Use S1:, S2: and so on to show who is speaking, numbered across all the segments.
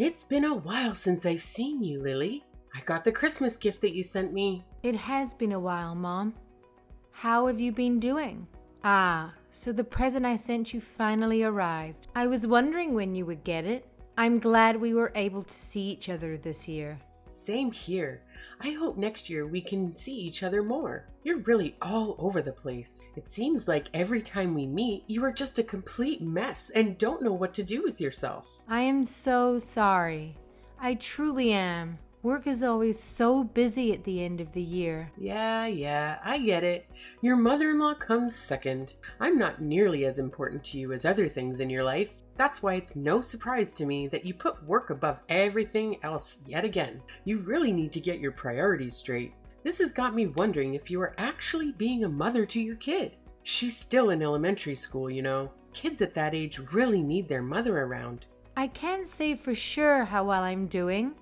S1: It's been a while since I've seen you, Lily. I got the Christmas gift that you sent me.
S2: It has been a while, Mom. How have you been doing? So the present I sent you finally arrived. I was wondering when you would get it. I'm glad we were able to see each other this year.
S1: Same here. I hope next year we can see each other more. You're really all over the place. It seems like every time we meet, you are just a complete mess and don't know what to do with yourself.
S2: I am so sorry. I truly am. Work is always so busy at the end of the year.
S1: Yeah, I get it. Your mother-in-law comes second. I'm not nearly as important to you as other things in your life. That's why it's no surprise to me that you put work above everything else yet again. You really need to get your priorities straight. This has got me wondering if you are actually being a mother to your kid. She's still in elementary school, you know. Kids at that age really need their mother around.
S2: I can't say for sure how well I'm doing,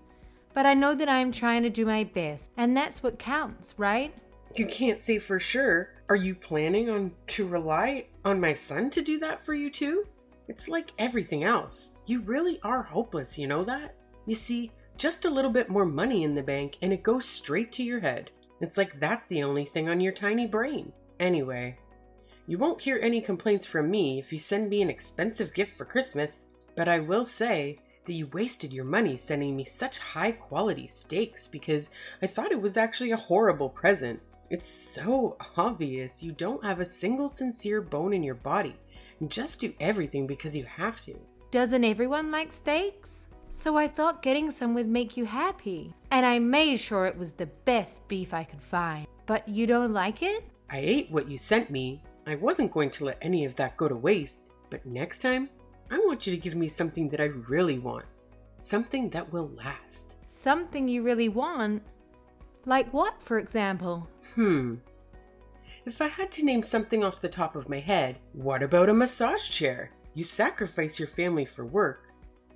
S2: but I know that I'm trying to do my best, and that's what counts, right?
S1: You can't say for sure. Are you planning to rely on my son to do that for you too? It's like everything else. You really are hopeless, you know that? You see, just a little bit more money in the bank and it goes straight to your head. It's like that's the only thing on your tiny brain. Anyway, you won't hear any complaints from me if you send me an expensive gift for Christmas, but I will say that you wasted your money sending me such high quality steaks because I thought it was actually a horrible present. It's so obvious you don't have a single sincere bone in your body and just do everything because you have to.
S2: Doesn't everyone like steaks? So I thought getting some would make you happy. And I made sure it was the best beef I could find. But you don't like it?
S1: I ate what you sent me. I wasn't going to let any of that go to waste. But next time, I want you to give me something that I really want. Something that will last.
S2: Something you really want? Like what, for example?
S1: If I had to name something off the top of my head, what about a massage chair? You sacrifice your family for work,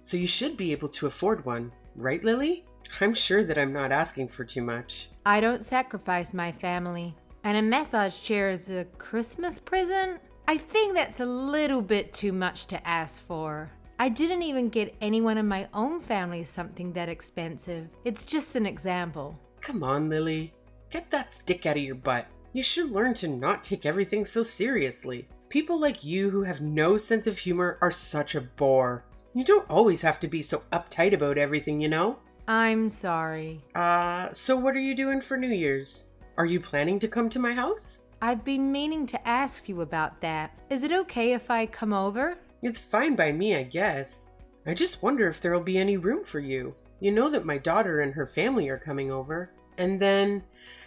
S1: so you should be able to afford one, right, Lily? I'm sure that I'm not asking for too much.
S2: I don't sacrifice my family. And a massage chair is a Christmas present? I think that's a little bit too much to ask for. I didn't even get anyone in my own family something that expensive. It's just an example.
S1: Come on, Lily. Get that stick out of your butt. You should learn to not take everything so seriously. People like you who have no sense of humor are such a bore. You don't always have to be so uptight about everything, you know?
S2: I'm sorry.
S1: So what are you doing for New Year's? Are you planning to come to my house?
S2: I've been meaning to ask you about that. Is it okay if I come over?
S1: It's fine by me, I guess. I just wonder if there'll be any room for you. You know that my daughter and her family are coming over. And then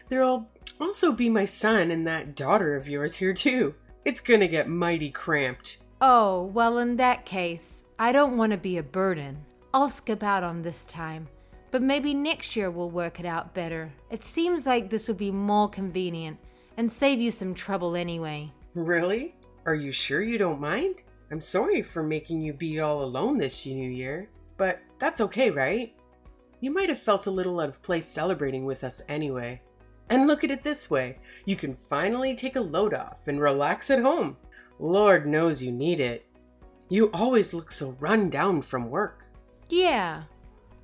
S1: there'll also be my son and that daughter of yours here too. It's gonna get mighty cramped.
S2: Oh, well in that case, I don't want to be a burden. I'll skip out on this time, but maybe next year we'll work it out better. It seems like this would be more convenient and save you some trouble anyway.
S1: Really? Are you sure you don't mind? I'm sorry for making you be all alone this New Year, but that's okay, right? You might have felt a little out of place celebrating with us anyway. And look at it this way, you can finally take a load off and relax at home. Lord knows you need it. You always look so run down from work.
S2: Yeah,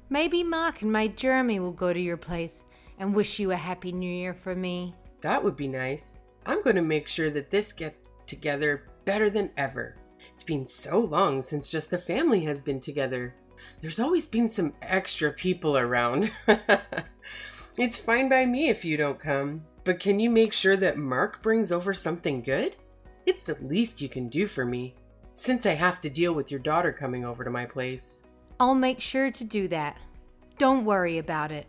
S2: maybe Mark and my Jeremy will go to your place and wish you a Happy New Year for me.
S1: That would be nice. I'm going to make sure that this gets together better than ever. It's been so long since just the family has been together. There's always been some extra people around. It's fine by me if you don't come, but can you make sure that Mark brings over something good? It's the least you can do for me, since I have to deal with your daughter coming over to my place.
S2: I'll make sure to do that. Don't worry about it.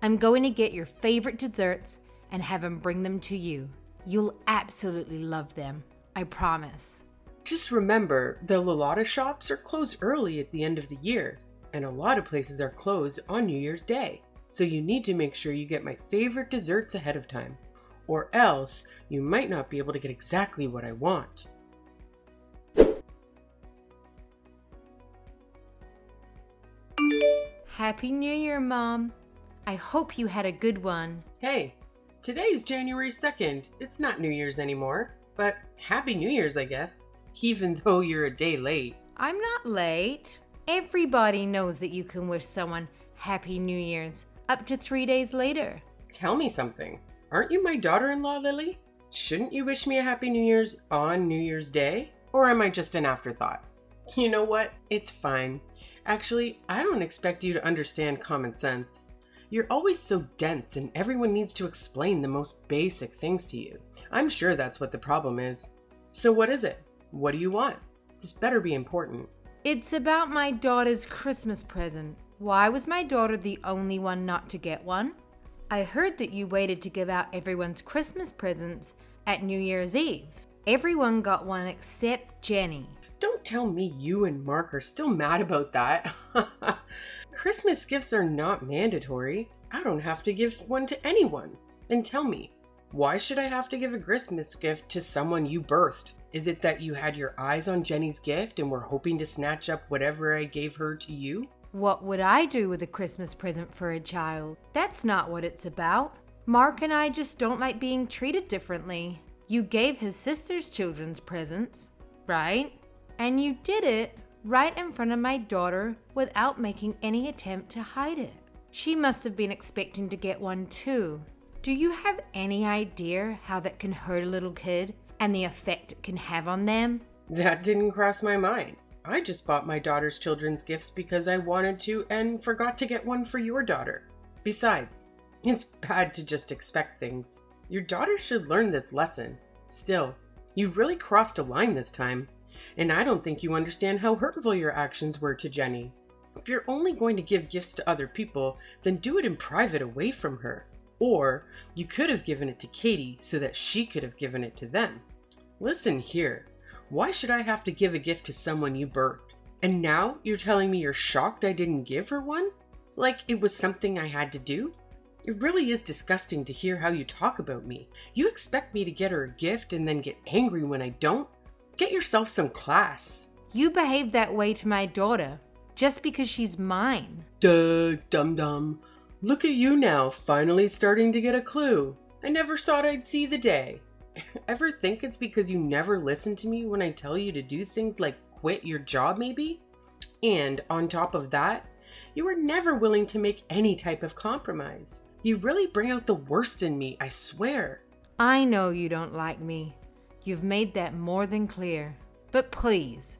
S2: I'm going to get your favorite desserts and have him bring them to you. You'll absolutely love them. I promise.
S1: Just remember, the Lolata shops are closed early at the end of the year, and a lot of places are closed on New Year's Day. So you need to make sure you get my favorite desserts ahead of time, or else you might not be able to get exactly what I want.
S2: Happy New Year, Mom. I hope you had a good one.
S1: Hey, today's January 2nd. It's not New Year's anymore, but Happy New Year's, I guess, even though you're a day late.
S2: I'm not late. Everybody knows that you can wish someone Happy New Year's up to 3 days later.
S1: Tell me something. Aren't you my daughter-in-law, Lily? Shouldn't you wish me a Happy New Year's on New Year's Day? Or am I just an afterthought? You know what? It's fine. Actually, I don't expect you to understand common sense. You're always so dense and everyone needs to explain the most basic things to you. I'm sure that's what the problem is. So what is it? What do you want? This better be important.
S2: It's about my daughter's Christmas present. Why was my daughter the only one not to get one? I heard that you waited to give out everyone's Christmas presents at New Year's Eve. Everyone got one except Jenny.
S1: Don't tell me you and Mark are still mad about that. Christmas gifts are not mandatory. I don't have to give one to anyone. And tell me, why should I have to give a Christmas gift to someone you birthed? Is it that you had your eyes on Jenny's gift and were hoping to snatch up whatever I gave her to you?
S2: What would I do with a Christmas present for a child? That's not what it's about. Mark and I just don't like being treated differently. You gave his sister's children's presents, right? And you did it right in front of my daughter without making any attempt to hide it. She must have been expecting to get one too. Do you have any idea how that can hurt a little kid and the effect it can have on them?
S1: That didn't cross my mind. I just bought my daughter's children's gifts because I wanted to and forgot to get one for your daughter. Besides, it's bad to just expect things. Your daughter should learn this lesson. Still, you really crossed a line this time, and I don't think you understand how hurtful your actions were to Jenny. If you're only going to give gifts to other people, then do it in private away from her. Or you could have given it to Katie so that she could have given it to them. Listen here. Why should I have to give a gift to someone you birthed? And now you're telling me you're shocked I didn't give her one? Like it was something I had to do? It really is disgusting to hear how you talk about me. You expect me to get her a gift and then get angry when I don't? Get yourself some class.
S2: You behave that way to my daughter just because she's mine.
S1: Duh, dum-dum. Look at you now, finally starting to get a clue. I never thought I'd see the day. Ever think it's because you never listen to me when I tell you to do things like quit your job maybe? And on top of that, you are never willing to make any type of compromise. You really bring out the worst in me, I swear.
S2: I know you don't like me. You've made that more than clear. But please,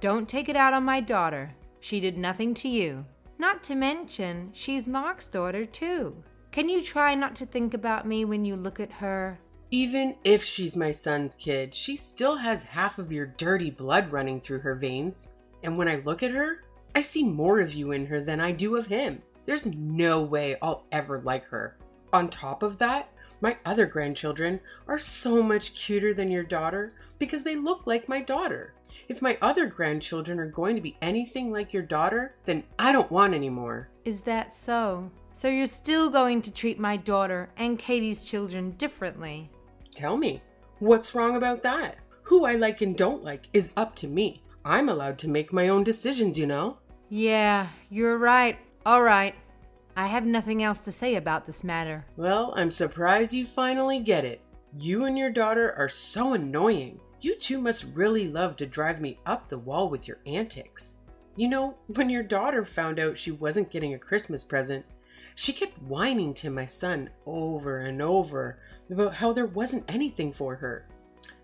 S2: don't take it out on my daughter. She did nothing to you. Not to mention, she's Mark's daughter too. Can you try not to think about me when you look at her?
S1: Even if she's my son's kid, she still has half of your dirty blood running through her veins. And when I look at her, I see more of you in her than I do of him. There's no way I'll ever like her. On top of that, my other grandchildren are so much cuter than your daughter because they look like my daughter. If my other grandchildren are going to be anything like your daughter, then I don't want any more.
S2: Is that so? So you're still going to treat my daughter and Katie's children differently?
S1: Tell me, what's wrong about that? Who I like and don't like is up to me. I'm allowed to make my own decisions, you know?
S2: Yeah, you're right. All right. I have nothing else to say about this matter.
S1: Well, I'm surprised you finally get it. You and your daughter are so annoying. You two must really love to drive me up the wall with your antics. You know, when your daughter found out she wasn't getting a Christmas present, she kept whining to my son over and over about how there wasn't anything for her.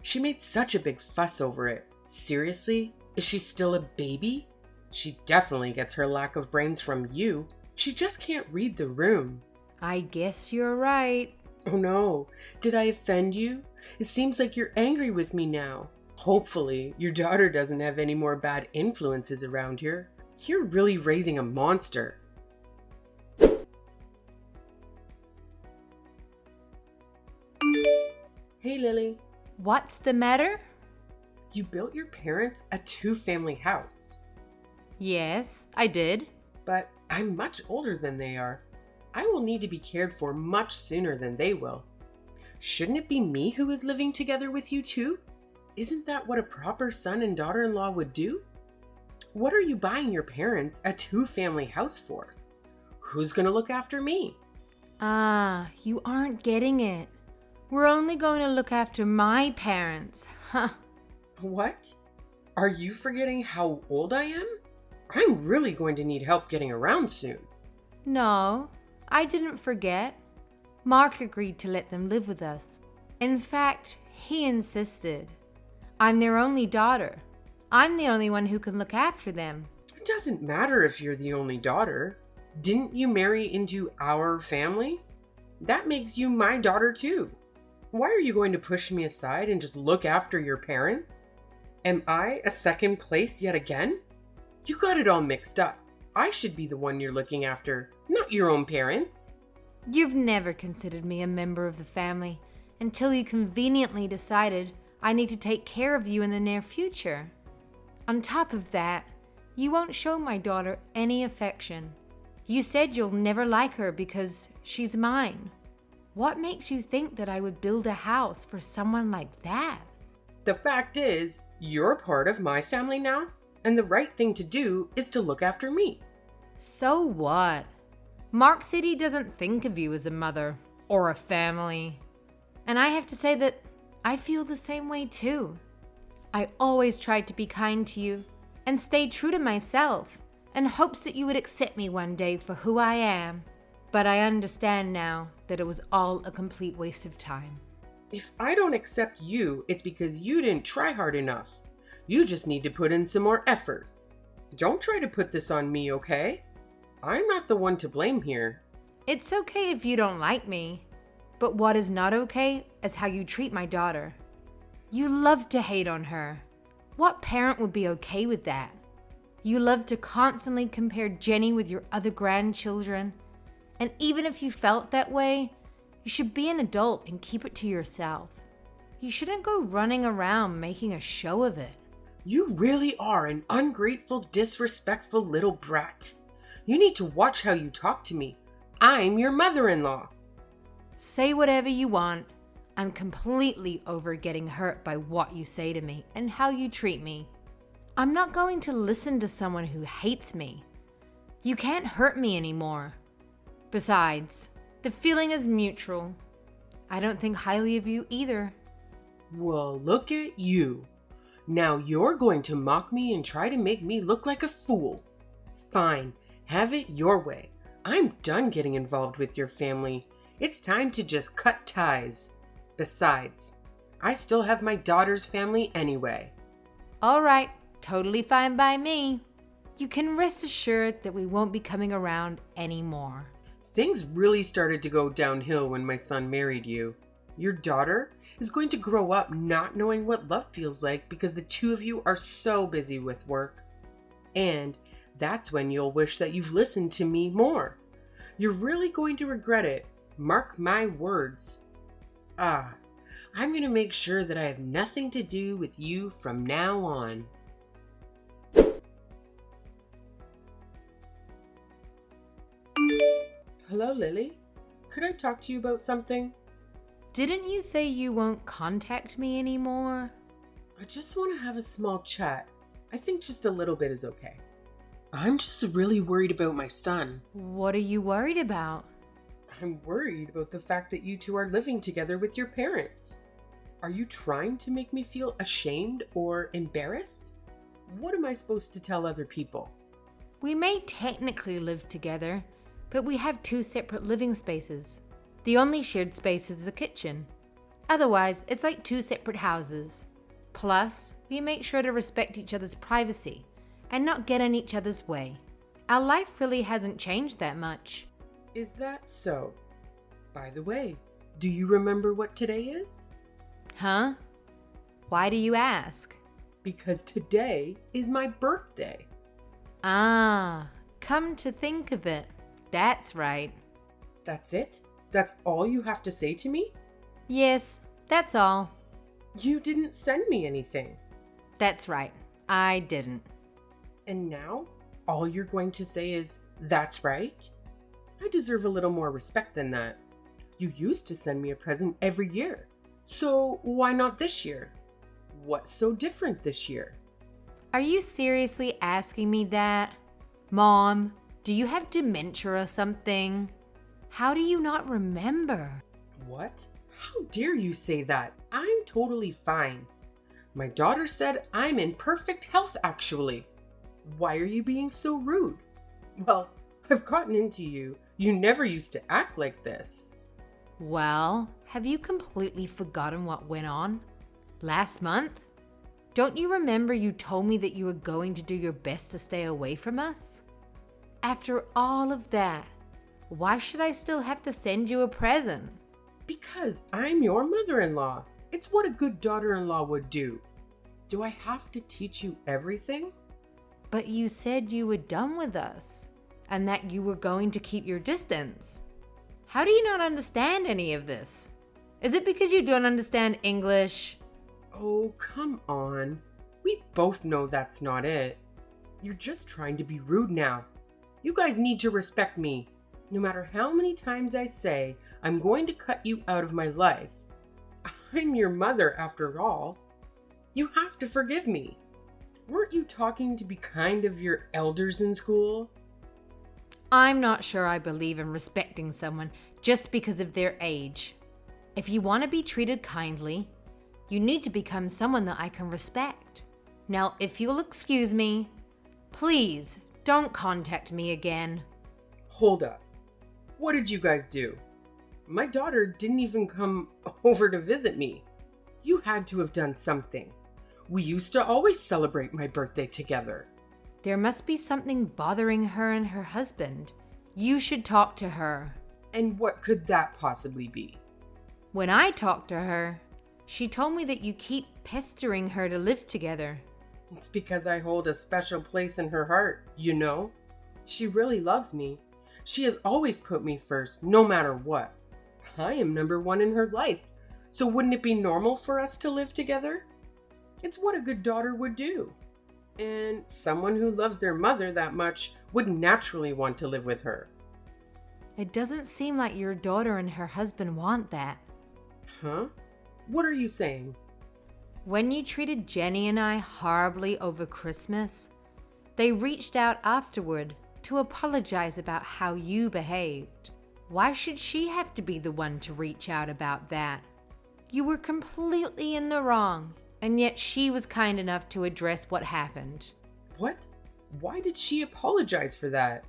S1: She made such a big fuss over it. Seriously? Is she still a baby? She definitely gets her lack of brains from you. She just can't read the room.
S2: I guess you're right.
S1: Oh no, did I offend you? It seems like you're angry with me now. Hopefully, your daughter doesn't have any more bad influences around here. You're really raising a monster. Hey Lily.
S2: What's the matter?
S1: You built your parents a two-family house.
S2: Yes, I did.
S1: But I'm much older than they are. I will need to be cared for much sooner than they will. Shouldn't it be me who is living together with you too? Isn't that what a proper son and daughter-in-law would do? What are you buying your parents a two-family house for? Who's going to look after me?
S2: Ah, you aren't getting it. We're only going to look after my parents. Huh.
S1: What? Are you forgetting how old I am? I'm really going to need help getting around soon.
S2: No, I didn't forget. Mark agreed to let them live with us. In fact, he insisted. I'm their only daughter. I'm the only one who can look after them.
S1: It doesn't matter if you're the only daughter. Didn't you marry into our family? That makes you my daughter too. Why are you going to push me aside and just look after your parents? Am I a second place yet again? You got it all mixed up. I should be the one you're looking after, not your own parents.
S2: You've never considered me a member of the family until you conveniently decided I need to take care of you in the near future. On top of that, you won't show my daughter any affection. You said you'll never like her because she's mine. What makes you think that I would build a house for someone like that?
S1: The fact is, you're part of my family now, and the right thing to do is to look after me.
S2: So what? Mark said he doesn't think of you as a mother or a family. And I have to say that I feel the same way too. I always tried to be kind to you and stay true to myself in hopes that you would accept me one day for who I am. But I understand now that it was all a complete waste of time.
S1: If I don't accept you, it's because you didn't try hard enough. You just need to put in some more effort. Don't try to put this on me, okay? I'm not the one to blame here.
S2: It's okay if you don't like me, but what is not okay is how you treat my daughter. You love to hate on her. What parent would be okay with that? You love to constantly compare Jenny with your other grandchildren. And even if you felt that way, you should be an adult and keep it to yourself. You shouldn't go running around making a show of it.
S1: You really are an ungrateful, disrespectful little brat. You need to watch how you talk to me. I'm your mother-in-law.
S2: Say whatever you want. I'm completely over getting hurt by what you say to me and how you treat me. I'm not going to listen to someone who hates me. You can't hurt me anymore. Besides, the feeling is mutual. I don't think highly of you either.
S1: Well, look at you. Now you're going to mock me and try to make me look like a fool. Fine, have it your way. I'm done getting involved with your family. It's time to just cut ties. Besides, I still have my daughter's family anyway.
S2: All right, totally fine by me. You can rest assured that we won't be coming around anymore.
S1: Things really started to go downhill when my son married you. Your daughter is going to grow up not knowing what love feels like because the two of you are so busy with work. And that's when you'll wish that you've listened to me more. You're really going to regret it. Mark my words. I'm going to make sure that I have nothing to do with you from now on. Hello, Lily. Could I talk to you about something?
S2: Didn't you say you won't contact me anymore?
S1: I just want to have a small chat. I think just a little bit is okay. I'm just really worried about my son.
S2: What are you worried about?
S1: I'm worried about the fact that you two are living together with your parents. Are you trying to make me feel ashamed or embarrassed? What am I supposed to tell other people?
S2: We may technically live together, but we have two separate living spaces. The only shared space is the kitchen. Otherwise, it's like two separate houses. Plus, we make sure to respect each other's privacy and not get in each other's way. Our life really hasn't changed that much.
S1: Is that so? By the way, do you remember what today is?
S2: Huh? Why do you ask?
S1: Because today is my birthday.
S2: Ah, come to think of it, that's right.
S1: That's it? That's all you have to say to me?
S2: Yes, that's all.
S1: You didn't send me anything.
S2: That's right, I didn't.
S1: And now, all you're going to say is, that's right? I deserve a little more respect than that. You used to send me a present every year. So why not this year? What's so different this year?
S2: Are you seriously asking me that? Mom, do you have dementia or something? How do you not remember?
S1: What? How dare you say that? I'm totally fine. My daughter said I'm in perfect health, actually. Why are you being so rude? Well, I've gotten into you. You never used to act like this.
S2: Well, have you completely forgotten what went on last month? Don't you remember you told me that you were going to do your best to stay away from us? After all of that, why should I still have to send you a present?
S1: Because I'm your mother-in-law. It's what a good daughter-in-law would do. Do I have to teach you everything?
S2: But you said you were done with us and that you were going to keep your distance. How do you not understand any of this? Is it because you don't understand English?
S1: Oh, come on. We both know that's not it. You're just trying to be rude now. You guys need to respect me. No matter how many times I say I'm going to cut you out of my life, I'm your mother after all. You have to forgive me. Weren't you talking to be kind of your elders in school?
S2: I'm not sure I believe in respecting someone just because of their age. If you want to be treated kindly, you need to become someone that I can respect. Now, if you'll excuse me, please don't contact me again.
S1: Hold up. What did you guys do? My daughter didn't even come over to visit me. You had to have done something. We used to always celebrate my birthday together.
S2: There must be something bothering her and her husband. You should talk to her.
S1: And what could that possibly be?
S2: When I talked to her, she told me that you keep pestering her to live together.
S1: It's because I hold a special place in her heart, you know? She really loves me. She has always put me first, no matter what. I am number one in her life, so wouldn't it be normal for us to live together? It's what a good daughter would do. And someone who loves their mother that much would naturally want to live with her.
S2: It doesn't seem like your daughter and her husband want that.
S1: Huh? What are you saying?
S2: When you treated Jenny and I horribly over Christmas, they reached out afterward to apologize about how you behaved. Why should she have to be the one to reach out about that? You were completely in the wrong, and yet she was kind enough to address what happened.
S1: What? Why did she apologize for that?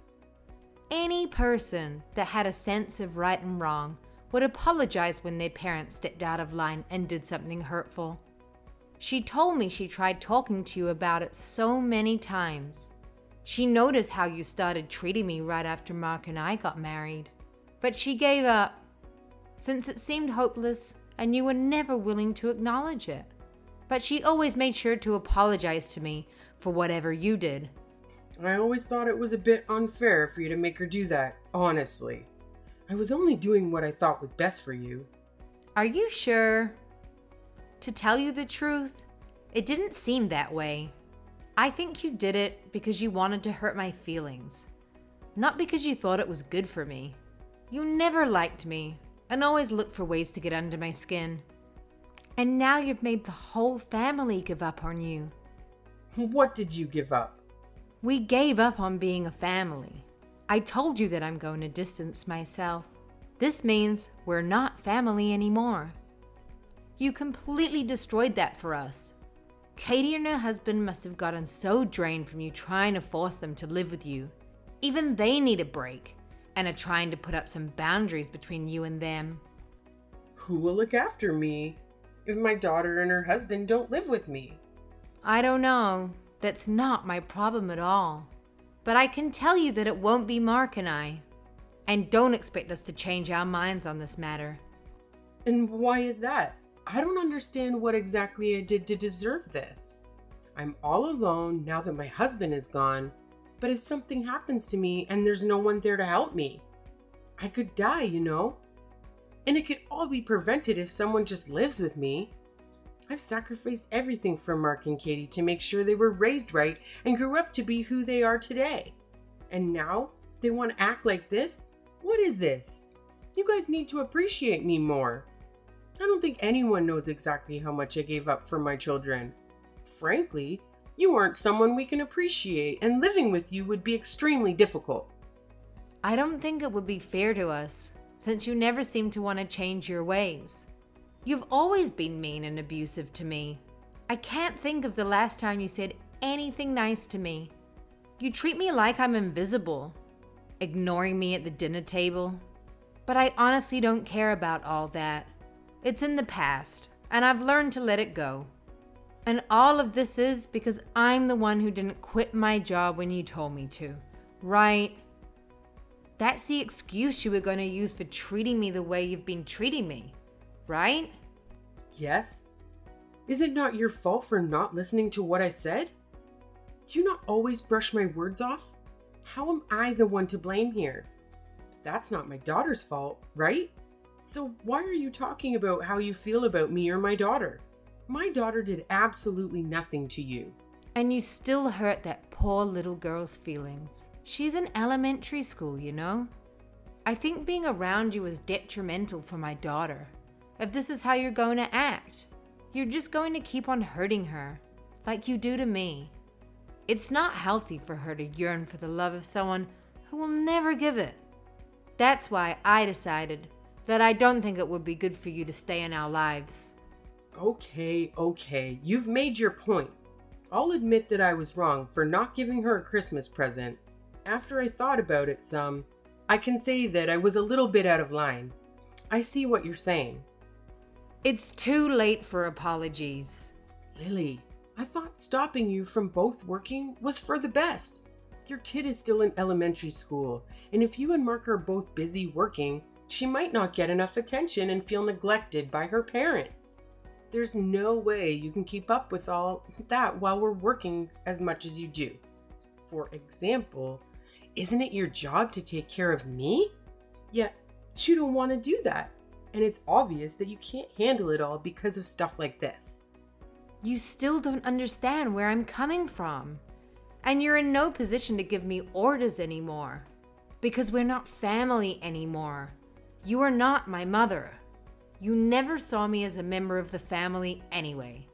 S2: Any person that had a sense of right and wrong would apologize when their parents stepped out of line and did something hurtful. She told me she tried talking to you about it so many times. She noticed how you started treating me right after Mark and I got married. But she gave up, since it seemed hopeless and you were never willing to acknowledge it. But she always made sure to apologize to me for whatever you did.
S1: I always thought it was a bit unfair for you to make her do that, honestly. I was only doing what I thought was best for you.
S2: Are you sure? To tell you the truth, it didn't seem that way. I think you did it because you wanted to hurt my feelings, not because you thought it was good for me. You never liked me and always looked for ways to get under my skin. And now you've made the whole family give up on you.
S1: What did you give up?
S2: We gave up on being a family. I told you that I'm going to distance myself. This means we're not family anymore. You completely destroyed that for us. Katie and her husband must have gotten so drained from you trying to force them to live with you. Even they need a break and are trying to put up some boundaries between you and them.
S1: Who will look after me if my daughter and her husband don't live with me?
S2: I don't know. That's not my problem at all. But I can tell you that it won't be Mark and I. And don't expect us to change our minds on this matter.
S1: And why is that? I don't understand what exactly I did to deserve this. I'm all alone now that my husband is gone. But if something happens to me and there's no one there to help me, I could die, you know? And it could all be prevented if someone just lives with me. I've sacrificed everything for Mark and Katie to make sure they were raised right and grew up to be who they are today. And now they want to act like this? What is this? You guys need to appreciate me more. I don't think anyone knows exactly how much I gave up for my children. Frankly, you aren't someone we can appreciate, and living with you would be extremely difficult.
S2: I don't think it would be fair to us, since you never seem to want to change your ways. You've always been mean and abusive to me. I can't think of the last time you said anything nice to me. You treat me like I'm invisible, ignoring me at the dinner table. But I honestly don't care about all that. It's in the past, and I've learned to let it go. And all of this is because I'm the one who didn't quit my job when you told me to, right? That's the excuse you were going to use for treating me the way you've been treating me, right?
S1: Yes? Is it not your fault for not listening to what I said? Do you not always brush my words off? How am I the one to blame here? That's not my daughter's fault, right? So why are you talking about how you feel about me or my daughter? My daughter did absolutely nothing to you.
S2: And you still hurt that poor little girl's feelings. She's in elementary school, you know? I think being around you is detrimental for my daughter. If this is how you're going to act, you're just going to keep on hurting her, like you do to me. It's not healthy for her to yearn for the love of someone who will never give it. That's why I decided that I don't think it would be good for you to stay in our lives.
S1: Okay. You've made your point. I'll admit that I was wrong for not giving her a Christmas present. After I thought about it some, I can say that I was a little bit out of line. I see what you're saying.
S2: It's too late for apologies.
S1: Lily, I thought stopping you from both working was for the best. Your kid is still in elementary school, and if you and Mark are both busy working, she might not get enough attention and feel neglected by her parents. There's no way you can keep up with all that while we're working as much as you do. For example, isn't it your job to take care of me? Yet, you don't want to do that, and it's obvious that you can't handle it all because of stuff like this.
S2: You still don't understand where I'm coming from. And you're in no position to give me orders anymore. Because we're not family anymore. You are not my mother. You never saw me as a member of the family anyway.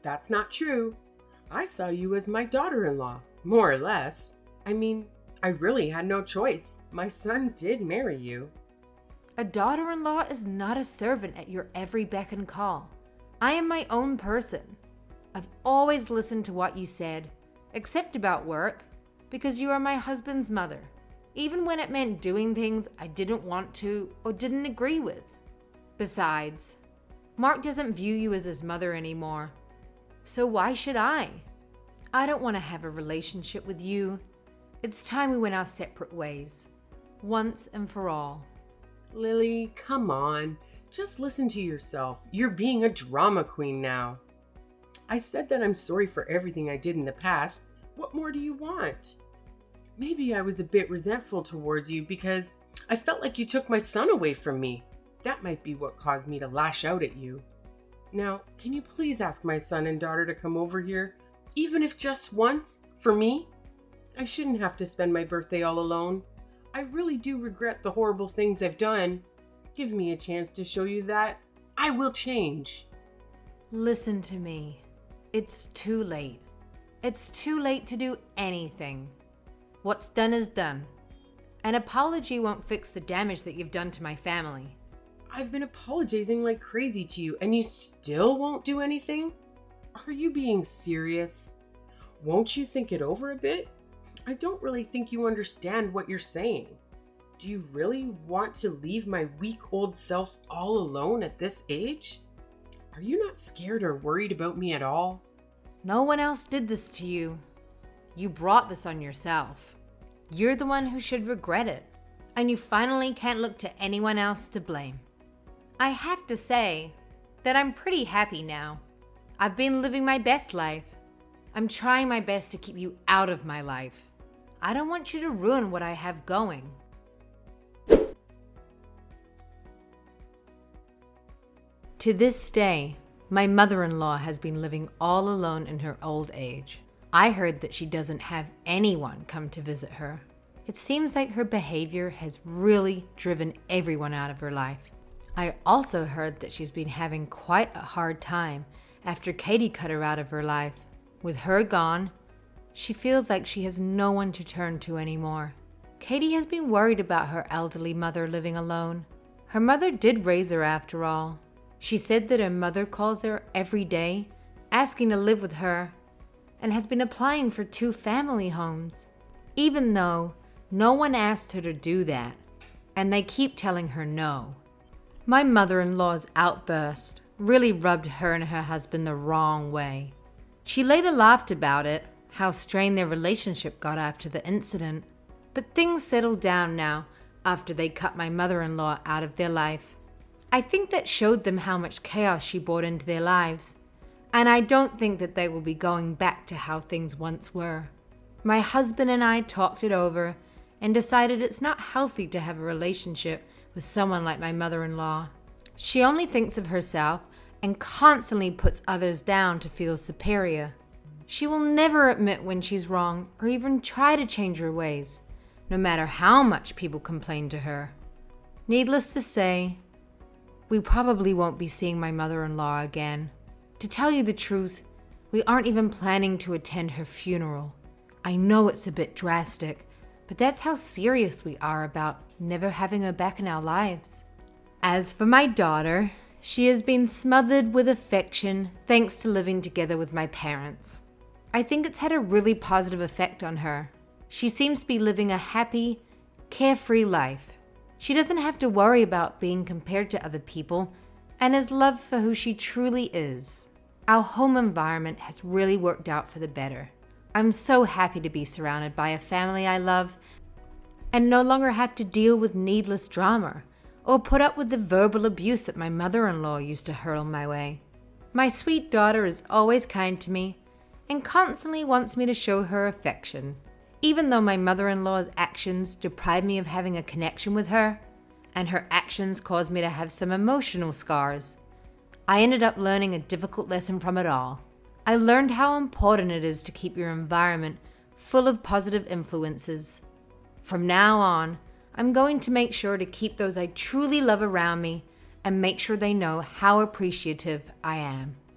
S1: That's not true. I saw you as my daughter-in-law, more or less. I mean, I really had no choice. My son did marry you.
S2: A daughter-in-law is not a servant at your every beck and call. I am my own person. I've always listened to what you said, except about work, because you are my husband's mother, even when it meant doing things I didn't want to or didn't agree with. Besides, Mark doesn't view you as his mother anymore. So why should I? I don't want to have a relationship with you. It's time we went our separate ways, once and for all.
S1: Lily, come on. Just listen to yourself. You're being a drama queen now. I said that I'm sorry for everything I did in the past. What more do you want? Maybe I was a bit resentful towards you because I felt like you took my son away from me. That might be what caused me to lash out at you. Now, can you please ask my son and daughter to come over here, even if just once, for me? I shouldn't have to spend my birthday all alone. I really do regret the horrible things I've done. Give me a chance to show you that I will change.
S2: Listen to me. It's too late. It's too late to do anything. What's done is done. An apology won't fix the damage that you've done to my family.
S1: I've been apologizing like crazy to you, and you still won't do anything? Are you being serious? Won't you think it over a bit? I don't really think you understand what you're saying. Do you really want to leave my weak old self all alone at this age? Are you not scared or worried about me at all?
S2: No one else did this to you. You brought this on yourself. You're the one who should regret it. And you finally can't look to anyone else to blame. I have to say that I'm pretty happy now. I've been living my best life. I'm trying my best to keep you out of my life. I don't want you to ruin what I have going. To this day, my mother-in-law has been living all alone in her old age. I heard that she doesn't have anyone come to visit her. It seems like her behavior has really driven everyone out of her life. I also heard that she's been having quite a hard time after Katie cut her out of her life. With her gone, she feels like she has no one to turn to anymore. Katie has been worried about her elderly mother living alone. Her mother did raise her after all. She said that her mother calls her every day, asking to live with her, and has been applying for 2 family homes. even though no one asked her to do that, and they keep telling her no. My mother-in-law's outburst really rubbed her and her husband the wrong way. She later laughed about it, how strained their relationship got after the incident, but things settled down now after they cut my mother-in-law out of their life. I think that showed them how much chaos she brought into their lives, and I don't think that they will be going back to how things once were. My husband and I talked it over and decided it's not healthy to have a relationship with someone like my mother-in-law. She only thinks of herself and constantly puts others down to feel superior. She will never admit when she's wrong or even try to change her ways, no matter how much people complain to her. Needless to say, we probably won't be seeing my mother-in-law again. To tell you the truth, we aren't even planning to attend her funeral. I know it's a bit drastic, but that's how serious we are about never having her back in our lives. As for my daughter, she has been smothered with affection thanks to living together with my parents. I think it's had a really positive effect on her. She seems to be living a happy, carefree life. She doesn't have to worry about being compared to other people and is loved for who she truly is. Our home environment has really worked out for the better. I'm so happy to be surrounded by a family I love and no longer have to deal with needless drama or put up with the verbal abuse that my mother-in-law used to hurl my way. My sweet daughter is always kind to me and constantly wants me to show her affection. Even though my mother-in-law's actions deprive me of having a connection with her, and her actions cause me to have some emotional scars, I ended up learning a difficult lesson from it all. I learned how important it is to keep your environment full of positive influences. From now on, I'm going to make sure to keep those I truly love around me and make sure they know how appreciative I am.